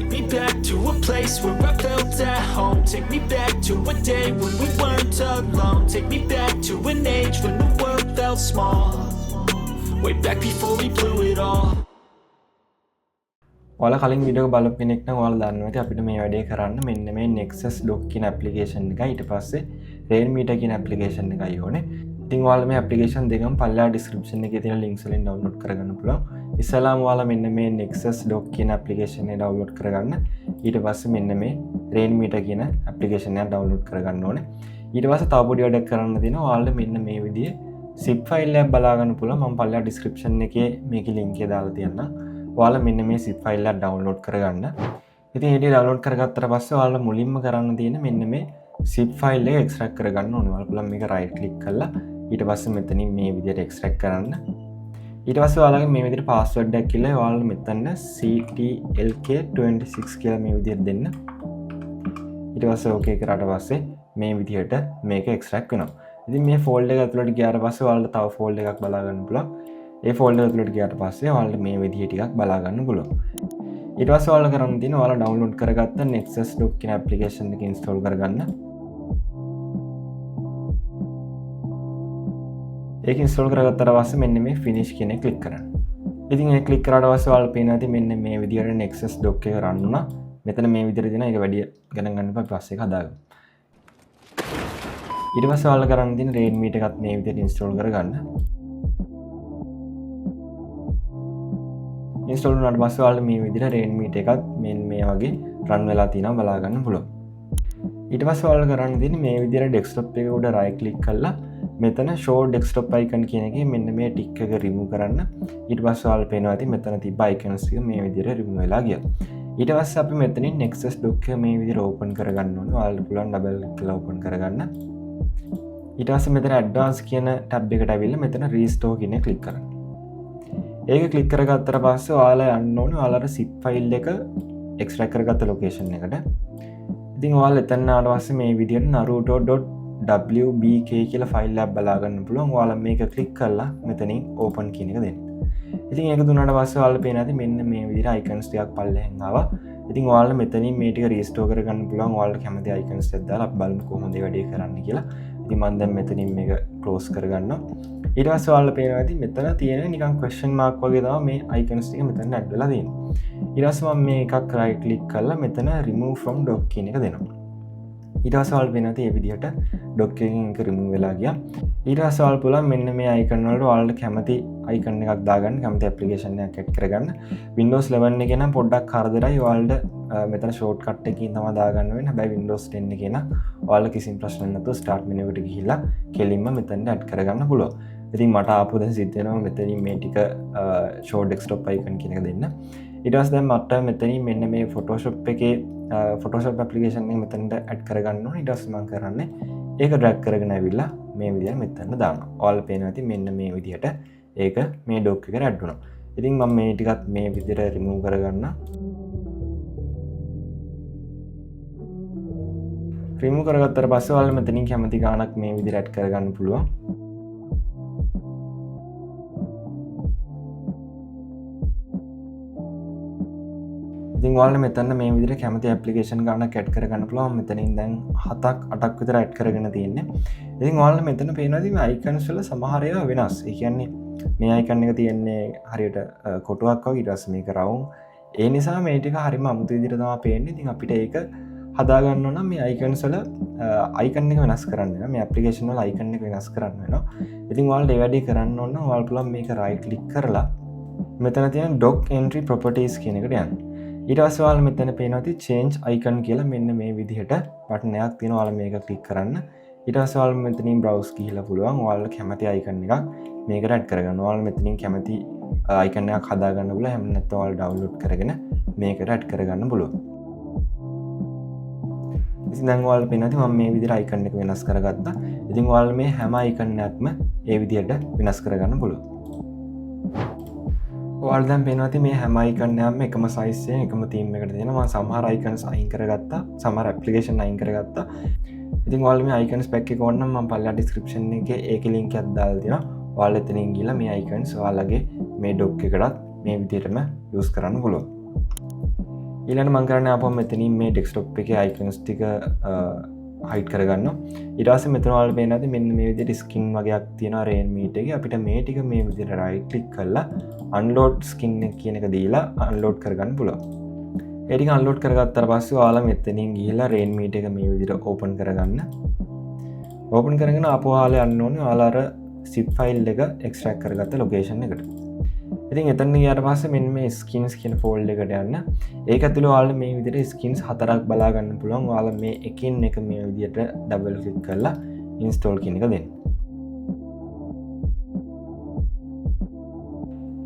Take me back to a place where I felt at home. Take me back to a day when we weren't alone. Take me back to an age when the world felt small. Way back before we blew it all. ඔයාලා කලින් video බලපු කෙනෙක් නම් ඔයාලා දන්නවා ඇති අපිට මේ වැඩේ කරන්න මෙන්න මේ Nexus Dock කියන ඇප්ලිකේෂන් එකයි ඊට පස්සේ Rainmeter කියන ඇප්ලිකේෂන් එකයි ඕනේ. ඉතින් ඔයාලා මේ ඇප්ලිකේෂන් දෙකම පල්ලා ඩිස්ක්‍රිප්ෂන් එකේ තියෙන ලින්ක්ස් වලින් ඩවුන්ලෝඩ් කරගන්න පුළුවන්. ඉස්සලාම ඔයාලා මෙන්න මේ Nexus Dock කියන ඇප්ලිකේෂන් එක ඩවුන්ලෝඩ් කරගන්න. ඊට පස්සේ මෙන්න මේ Rainmeter කියන ඇප්ලිකේෂන් එක ඩවුන්ලෝඩ් කරගන්න ඕනේ. ඊට පස්සේ තව පොඩි වැඩක් කරන්න තියෙනවා. ඔයාලා මෙන්න මේ විදිහේ zip file එකක් බලා ගන්න පුළුවන්. මම පල්ලා ඩිස්ක්‍රිප්ෂන් එකේ මේකේ ලින්ක් එක දාලා තියන්නම්. ඔයාලා මෙන්න මේ zip file එක download කරගන්න. ඉතින් ඒක download කරගත්තට පස්සේ ඔයාලා මුලින්ම කරන්න තියෙන්නේ මෙන්න මේ zip file එක extract කරගන්න ඕනේ. ඔයාලා පුළුවන් මේක right click කරලා ඊට පස්සේ මෙතනින් මේ විදිහට extract කරන්න. ඊට පස්සේ ඔයාලගේ මේ විදිහට password එකක් කියලා ඔයාලා මෙතන ctlk26 කියලා මේ විදිහට දෙන්න. ඊට පස්සේ okay කරාට පස්සේ මේ විදිහට මේක extract වෙනවා. ඉතින් මේ folder එක ඇතුළට ගියාට පස්සේ ඔයාලට තව folder එකක් බලා ගන්න පුළුවන්. ඒ ෆෝල්ඩර් ඇතුළට ගියාට පස්සේ ඔයාලට මේ විදිහ ටිකක් බලා ගන්න පුළුවන්. ඊට පස්සේ ඔයාලා කරන්න තියෙන්නේ ඔයාලා ඩවුන්ලෝඩ් කරගත්ත Nexus Dock කියන ඇප්ලිකේෂන් එක ඉන්ස්ටෝල් කරගන්න. ඒක ඉන්ස්ටෝල් කරගත්තාට පස්සේ මෙන්න මේ finish කියන එක ක්ලික් කරන්න. ඉතින් ඒක ක්ලික් කරාට පස්සේ ඔයාලා පේනවා ඇති මෙන්න මේ විදිහට Nexus Dock එක රන් වුණා. මෙතන මේ විදිහට දෙනවා. ඒක වැඩි ගණන් ගන්න එපා පස්සේ ඒක හදාගන්න. ඊට පස්සේ ඔයාලා කරන්න තියෙන්නේ Rainmeter එකත් මේ විදිහට ඉන්ස්ටෝල් කරගන්න. ඉන්ස්ටෝල් වුණාට පස්සේ ඔයාලා මේ විදිහට Rainmeter එකත් මේ වගේ රන් වෙලා තියෙනවා බලා ගන්න පුළුවන්. ඊට පස්සේ ඔයාලා කරන්න තියෙන්නේ මේ විදිහට desktop එක උඩ right click කරලා මෙතන show desktop icon කියන එකේ මෙන්න මේ tick එක remove කරන්න. ඊට පස්සේ ඔයාලා පේනවා ඇති මෙතන තිබ්බ icons ටික මේ විදිහට remove වෙලා ගියා. ඊට පස්සේ අපි මෙතනින් Nexus Dock එක මේ විදිහට open කරගන්න ඕනේ. ඔයාලට පුළුවන් double click කරලා open කරගන්න. ඊට පස්සේ මෙතන advanced කියන tab එකට ඇවිල්ලා මෙතන restore කියන එක click කරන්න. ඒක ක්ලික් කරගත්තට පස්සේ ඔයාලා යන්න ඕනේ ඔයාලට zip file එක extract කරගත්ත location එකට. ඉතින් ඔයාලා එතන ආවට පස්සේ මේ විදිහට naruto.wbk කියලා ෆයිල් එකක් බලා ගන්න පුළුවන්. ඔයාලා මේක ක්ලික් කරලා මෙතනින් open කියන එක දෙන්න. ඉතින් ඒක දුන්නාට පස්සේ ඔයාලා පේනවා ඇති මෙන්න මේ විදිහට icons ටිකක් පල්ලෙහෙන් ආවා. ඉතින් ඔයාලා මෙතනින් මේ ටික restore කරගන්න පුළුවන්. ඔයාලට කැමති icons එකක් දාලා අපි බලමු කොහොමද මේ වැඩේ කරන්න කියලා. ඉතින් මම දැන් මෙතනින් මේක close කරගන්නවා. ඊට පස්සේ ඔයාලා පේනවා ඇති මෙතන තියෙන නිකන් question mark වගේ තමයි මේ icons ටික මෙතන add වෙලා තියෙන්නේ. ඊට පස්සේ මම මේ එකක් right click කරලා මෙතන remove from dock කියන එක දෙනවා. ඊට පස්සේ ඔයාලා පේනවා ඇති මේ විදිහට dock එකකින් එක remove වෙලා ගියා. ඊට පස්සේ ඔයාලා පුළුවන් මෙන්න මේ icon වලට ඔයාලට කැමති icon එකක් දාගන්න, කැමති application එකක් add කරගන්න. Windows 11 එකේ නම් පොඩ්ඩක් කරදරයි ඔයාලට මෙතන shortcut එකකින් තමයි දාගන්න වෙන්නේ. හැබැයි Windows 10 එකේ නම් ඔයාලා කිසිම ප්‍රශ්නයක් නැතුව start menu එකට ගිහිල්ලා කෙලින්ම මෙතනට add කරගන්න පුළුවන්. ඉතින් මට ආපහු දැන් සිද්ධ වෙනවා මෙතනින් මේ ටික show desktop icon කියන එක දෙන්න. ඊට පස්සේ දැන් මට මෙතනින් මෙන්න මේ Photoshop එකේ Photoshop application එක මෙතනට add කරගන්න ඕනේ. ඊට පස්සේ මම කරන්නේ ඒක drag කරගෙන ඇවිල්ලා මේ විදිහට මෙතන දානවා. ඔයාලා පේනවා ඉතින් මෙන්න මේ විදිහට ඒක මේ dock එකට add වුණා. ඉතින් මම මේ ටිකත් මේ විදිහට remove කරගන්නවා. remove කරගත්තට පස්සේ ඔයාලා මෙතනින් කැමති ගානක් මේ විදිහට add කරගන්න පුළුවන්. ඉතින් ඔයාලා මෙතන මේ විදිහට කැමති ඇප්ලිකේෂන් ගානක් ඇඩ් කරගන්න පුළුවන්. මෙතනින් දැන් 7ක් 8ක් විතර ඇඩ් කරගෙන තියෙන්නේ. ඉතින් ඔයාලා මෙතන පේනවා ඉතින් icons වල සමහර ඒවා වෙනස්. ඒ කියන්නේ මේ icon එක තියෙන්නේ හරියට කොටුවක් වගේ. ඊට පස්සේ මේක round. ඒ නිසා මේ ටික හරියම අමුතු විදිහට තමයි පේන්නේ. ඉතින් අපිට ඒක හදා ගන්න ඕන නම් මේ icons වල icon එක වෙනස් කරන්න වෙනවා. මේ application වල icon එක වෙනස් කරන්න වෙනවා. ඉතින් ඔයාලා ඒ වැඩේ කරන්න ඕන නම් ඔයාලා පුළුවන් මේක right click කරලා මෙතන තියෙන dock entry properties කියන එකට යන්න. ඊට පස්සේ ඔයාලා මෙතන පේනවා ඇති change icon කියලා මෙන්න මේ විදිහට බටන් එකක් තියෙනවා. ඔයාලා මේක ක්ලික් කරන්න. ඊට පස්සේ ඔයාලා මෙතනින් browse ගිහිල්ලා පුළුවන් ඔයාලා කැමති icon එකක් මේකට add කරගන්න. ඔයාලා මෙතනින් කැමති icon එකක් හදා ගන්න පුළුවන්. එහෙම නැත්නම් ඔයාලා download කරගෙන මේකට add කරගන්න පුළුවන්. ඉතින් දැන් ඔයාලා පේනවා ඇති මම මේ විදිහට icon එක වෙනස් කරගත්තා. ඉතින් ඔයාලා මේ හැම icon එකක්ම ඒ විදිහට වෙනස් කරගන්න පුළුවන්. ඔයාලා දැන් පේනවා ඇති මේ හැම icon එකක්ම එකම size එකෙන් එකම theme එකකට දෙනවා. මම සමහර icons අයින් කරගත්තා. සමහර application අයින් කරගත්තා. ඉතින් ඔයාලා මේ icons pack එක ඕන නම් මම පල්ලා description එකේ ඒකේ link එකක් දාලා දෙනවා. ඔයාලා එතනින් ගිහලා මේ icons ඔයාලගේ මේ dock එකටත් මේ විදිහටම use කරන්න පුළුවන්. ඊළඟ මම කරන්නේ ආපහු මෙතනින් මේ ඩෙස්ක්ටොප් එකේ අයිකන්ස් ටික හයිඩ් කරගන්නවා. ඊට පස්සේ මෙතන ඔයාලට පේනවා ඇති මෙන්න මේ විදිහට ස්කින් වගේක් තියෙනවා රේන්මීට් එකේ. අපිට මේ ටික මේ විදිහට රයිට් ක්ලික් කරලා අන්ලෝඩ් ස්කින් එක කියන එක දීලා අන්ලෝඩ් කරගන්න පුළුවන්. ඒ ටික අන්ලෝඩ් කරගත්තාට පස්සේ ඔයාලා මෙතනින් ගිහිල්ලා රේන්මීට් එක මේ විදිහට ඕපන් කරගන්න. ඕපන් කරගෙන ආපහු ඔයාලා යන්න ඕනේ ඔයාලා අර zip file එක එක්ස්ට්‍රැක්ට් කරගත්ත ලොකේෂන් එකට. ඉතින් එතන ගියාට පස්සේ මෙන්න මේ skins කියන ෆෝල්ඩර් එකට යන්න. ඒක ඇතුළේ ඔයාලා මේ විදිහට skins 4ක් බලා ගන්න පුළුවන්. ඔයාලා මේ එකින් එක මේ විදිහට ඩබල් ක්ලික් කරලා install කියන එක දෙන්න.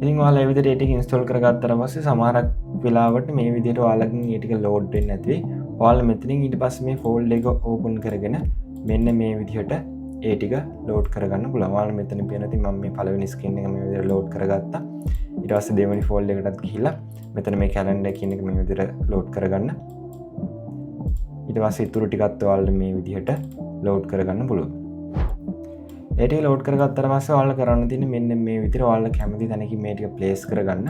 ඉතින් ඔයාලා මේ විදිහට ඒ ටික install කරගත්තාට පස්සේ සමහරක් වෙලාවට මේ විදිහට ඔයාලගෙන් ඒ ටික load වෙන්නේ නැති වෙයි. ඔයාලා මෙතනින් ඊට පස්සේ මේ ෆෝල්ඩර් එක open කරගෙන මෙන්න මේ විදිහට ඒ ටික load කරගන්න පුළුවන්. ඔයාලා මෙතන පේන ඉතින් මම මේ පළවෙනි skin එක මේ විදිහට load කරගත්තා. ඊට පස්සේ දෙවෙනි ෆෝල්ඩර් එකටත් ගිහිල්ලා මෙතන මේ කැලෙන්ඩර් කියන එක මේ විදිහට load කරගන්න. ඊට පස්සේ ඊටු ටිකත් ඔයාලා මේ විදිහට load කරගන්න පුළුවන්. ඒ ටික load කරගත්තාට පස්සේ ඔයාලා කරන්න තියෙන්නේ මෙන්න මේ විදිහට ඔයාලා කැමති තැනකින් මේ ටික place කරගන්න.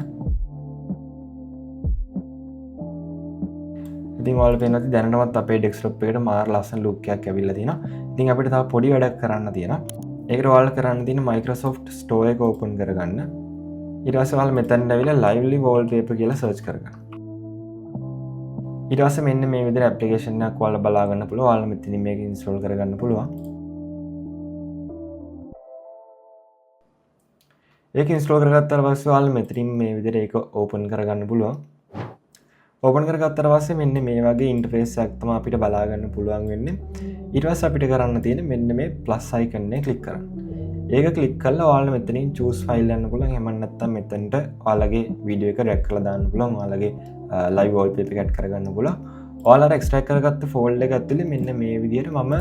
ඉතින් ඔයාලා පේනවා ඇති දැනටමත් අපේ ඩෙස්ක්ටොප් එකට මාර ලස්සන ලුක් එකක් ඇවිල්ලා තියෙනවා. ඉතින් අපිට තව පොඩි වැඩක් කරන්න තියෙනවා. ඒකට ඔයාලා කරන්න තියෙන්නේ Microsoft Store එක open කරගන්න. ඊට පස්සේ ඔයාලා මෙතනට ඇවිල්ලා lively wallpaper කියලා search කරගන්න. ඊට පස්සේ මෙන්න මේ විදිහට application එකක් ඔයාලා බලා ගන්න පුළුවන්. ඔයාලා මෙතනින් මේක install කරගන්න පුළුවන්. ඒක install කරගත්තාට පස්සේ ඔයාලා මෙතනින් මේ විදිහට ඒක open කරගන්න පුළුවන්. ඕපන් කරගත්තට පස්සේ මෙන්න මේ වගේ ඉන්ටර්ෆේස් එකක් තමයි අපිට බලා ගන්න පුළුවන් වෙන්නේ. ඊට පස්සේ අපිට කරන්න තියෙන්නේ මෙන්න මේ plus icon එක ක්ලික් කරන්න. ඒක ක්ලික් කරලා ඔයාලා මෙතනින් choose file යන්න පුළුවන්. එහෙම නැත්නම් මෙතනට ඔයාලගේ වීඩියෝ එක drag කරලා දාන්න පුළුවන්. ඔයාලගේ live wallpaper එක add කරගන්න පුළුවන්. ඔයාලා extract කරගත්ත folder එක ඇතුලේ මෙන්න මේ විදිහට මම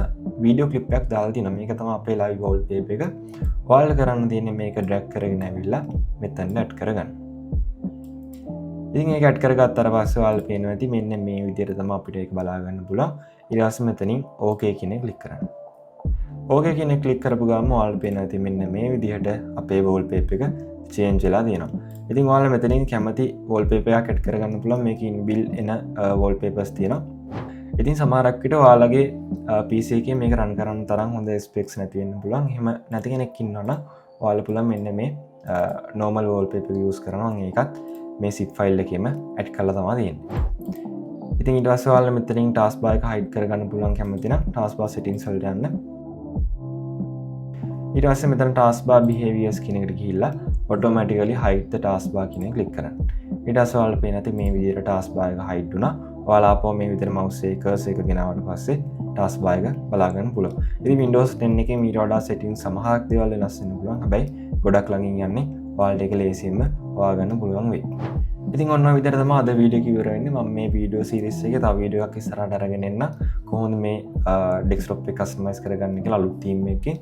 වීඩියෝ clip එකක් දාලා තියෙනවා. මේක තමයි අපේ live wallpaper එක. ඔයාලා කරන්න තියෙන්නේ මේක drag කරගෙන ඇවිල්ලා මෙතනට add කරගන්න. ඉතින් ඒක ඇඩ් කරගත්තාට පස්සේ ඔයාලා පේනවා ඇති මෙන්න මේ විදිහට තමයි අපිට ඒක බලා ගන්න පුළුවන්. ඊට පස්සේ මෙතනින් okay කියන එක ක්ලික් කරන්න. okay කියන එක ක්ලික් කරපු ගමන් ඔයාලා පේනවා ඇති මෙන්න මේ විදිහට අපේ wallpaper එක change වෙලා තියෙනවා. ඉතින් ඔයාලා මෙතනින් කැමති wallpaper එකක් ඇඩ් කරගන්න පුළුවන්. මේකේ inbuilt එන wallpapers තියෙනවා. ඉතින් සමහරක් විට ඔයාලගේ PC එකේ මේක run කරන්න තරම් හොඳ specs නැති වෙන්න පුළුවන්. එහෙම නැති කෙනෙක් ඉන්නවනම් ඔයාලා පුළුවන් මෙන්න මේ normal wallpaper use කරනවා. ඒකත් මේ zip file එකේම add කරලා තමයි තියෙන්නේ. ඉතින් ඊට පස්සේ ඔයාලා මෙතනින් taskbar එක hide කරගන්න පුළුවන් කැමති නම් taskbar settings වලට යන්න. ඊට පස්සේ මෙතන taskbar behaviors කියන එකට ගිහිල්ලා automatically hide the taskbar කියන එක click කරන්න. ඊට පස්සේ ඔයාලා පේන ඇති මේ විදිහට taskbar එක hide වුණා. ඔයාලා ආපහු මේ විදිහට mouse එක cursor එක ගෙනාවට පස්සේ taskbar එක බලා ගන්න පුළුවන්. ඉතින් Windows 10 එකේ මීට වඩා settings සමහරක් දේවල් වෙනස් වෙන්න පුළුවන්. හැබැයි ගොඩක් ළඟින් යන්නේ ඔයාලට ඒක ලේසියෙන්ම හොයාගන්න පුළුවන් වෙයි. ඉතින් ඔන්න ඔය විදිහට තමයි අද වීඩියෝ එක ඉවර වෙන්නේ. මම මේ වීඩියෝ සීරීස් එකේ තව වීඩියෝ එකක් ඉස්සරහට අරගෙන එන්න කොහොමද මේ ඩෙස්ක්ටොප් එක කස්ටමයිස් කරගන්න කියලා අලුත් තීම් එකකින්.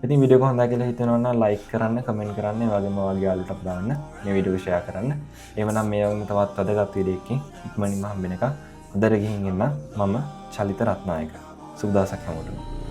ඉතින් වීඩියෝ එක හොඳයි කියලා හිතනවා නම් ලයික් කරන්න, කමෙන්ට් කරන්න, ඒ වගේම ඔයාලගේ යාළුවන්ට දාන්න, මේ වීඩියෝ එක ෂෙයා කරන්න. එහෙමනම් මේ වගේ තවත් වැදගත් වීඩියෝ එකකින් ඉක්මනින්ම හම්බ වෙනකම් හොඳට ගිහින් එන්න. මම චලිත රත්නායක. සුබ දවසක් හැමෝටම.